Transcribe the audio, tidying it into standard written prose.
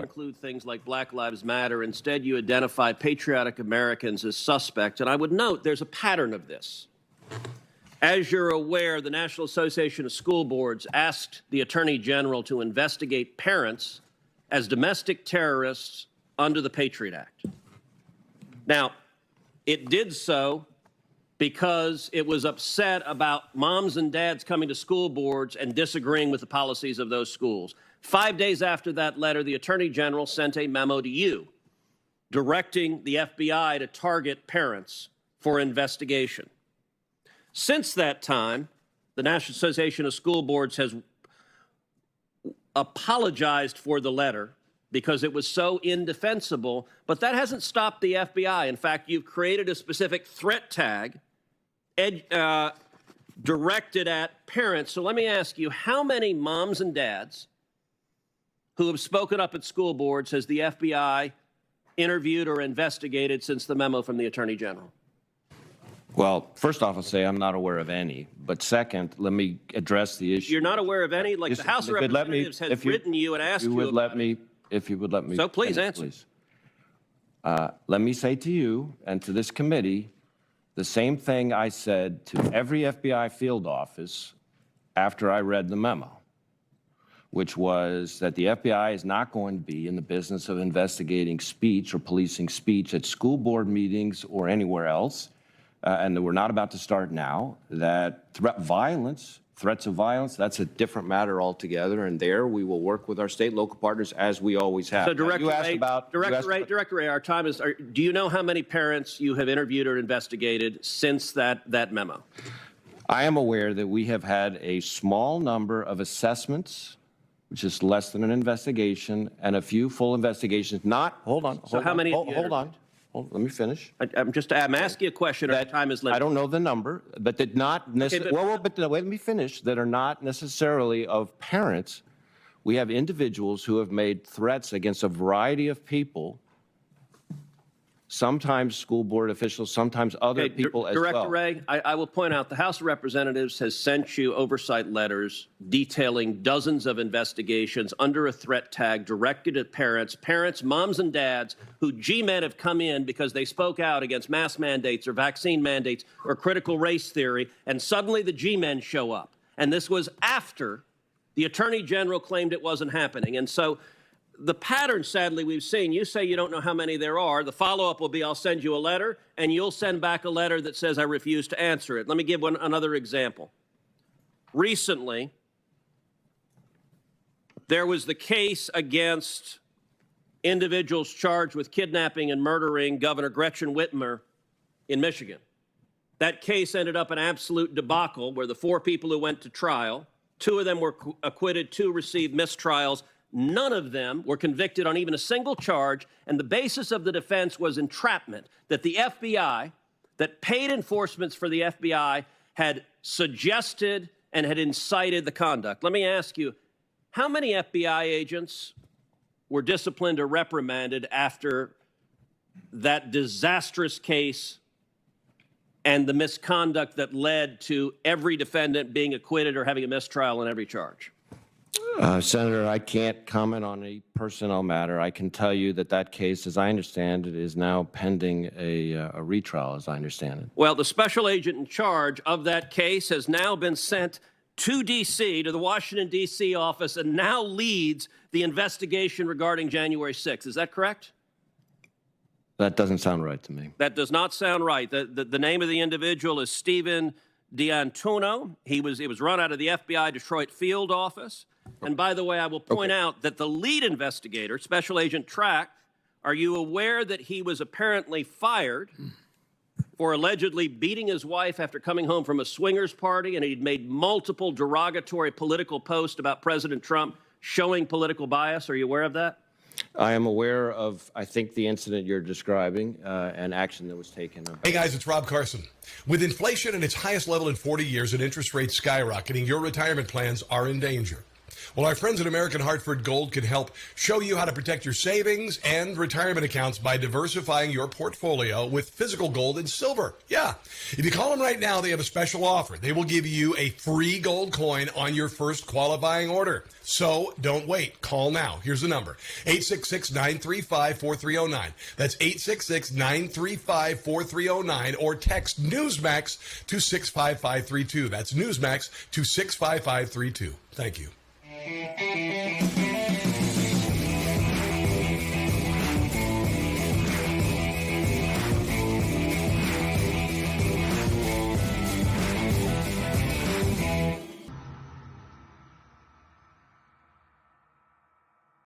include things like Black Lives Matter. Instead, you identify patriotic Americans as suspects. And I would note there's a pattern of this. As you're aware, the National Association of School Boards asked the Attorney General to investigate parents as domestic terrorists under the Patriot Act. Now, it did so because it was upset about moms and dads coming to school boards and disagreeing with the policies of those schools. 5 days after that letter, the Attorney General sent a memo to you directing the FBI to target parents for investigation. Since that time, the National Association of School Boards has apologized for the letter because it was so indefensible, but that hasn't stopped the FBI. In fact, you've created a specific threat tag directed at parents. So let me ask you, how many moms and dads who have spoken up at school boards has the FBI interviewed or investigated since the memo from the Attorney General? Well, first off, I'll say I'm not aware of any. But second, let me address the issue. You're not aware of any? Like the House of Representatives has written you and asked you about it. If you would let me. So please answer. Please. Let me say to you and to this committee the same thing I said to every FBI field office after I read the memo, which was that the FBI is not going to be in the business of investigating speech or policing speech at school board meetings or anywhere else, and that we're not about to start now, that threats of violence, that's a different matter altogether, and there we will work with our state and local partners as we always have. So, Director Wray, our time is, do you know how many parents you have interviewed or investigated since that memo? I am aware that we have had a small number of assessments, which is less than an investigation, and a few full investigations. Hold on. Let me finish. I'm asking a question. Our time is limited. I don't know the number, but that not necessarily. Let me finish. That are not necessarily of parents. We have individuals who have made threats against a variety of people. Sometimes school board officials, sometimes other people as well. Director Wray, I will point out the House of Representatives has sent you oversight letters detailing dozens of investigations under a threat tag directed at parents, moms and dads who G-men have come in because they spoke out against mask mandates or vaccine mandates or critical race theory, and suddenly the G-men show up. And this was after the Attorney General claimed it wasn't happening. And so the pattern, sadly, we've seen, you say you don't know how many there are. The follow-up will be I'll send you a letter, and you'll send back a letter that says I refuse to answer it. Let me give another example. Recently, there was the case against individuals charged with kidnapping and murdering Governor Gretchen Whitmer in Michigan. That case ended up an absolute debacle where the 4 people who went to trial, 2 of them were acquitted, 2 received mistrials. None of them were convicted on even a single charge, and the basis of the defense was entrapment, that the FBI, that paid enforcements for the FBI, had suggested and had incited the conduct. Let me ask you, how many FBI agents were disciplined or reprimanded after that disastrous case and the misconduct that led to every defendant being acquitted or having a mistrial on every charge? Senator, I can't comment on a personnel matter. I can tell you that that case, as I understand it, is now pending a retrial, as I understand it. Well, the special agent in charge of that case has now been sent to D.C., to the Washington, D.C. office, and now leads the investigation regarding January 6th. Is that correct? That doesn't sound right to me. That does not sound right. The name of the individual is Stephen D'Antuono. It was run out of the FBI Detroit field office. And by the way, I will point out that the lead investigator, Special Agent Track, are you aware that he was apparently fired for allegedly beating his wife after coming home from a swingers party, and he'd made multiple derogatory political posts about President Trump showing political bias? Are you aware of that? I am aware of, I think, the incident you're describing and action that was taken. Hey, guys, it's Rob Carson. With inflation at its highest level in 40 years and interest rates skyrocketing, your retirement plans are in danger. Well, our friends at American Hartford Gold can help show you how to protect your savings and retirement accounts by diversifying your portfolio with physical gold and silver. Yeah. If you call them right now, they have a special offer. They will give you a free gold coin on your first qualifying order. So don't wait. Call now. Here's the number, 866-935-4309. That's 866-935-4309, or text Newsmax to 65532. That's Newsmax to 65532. Thank you.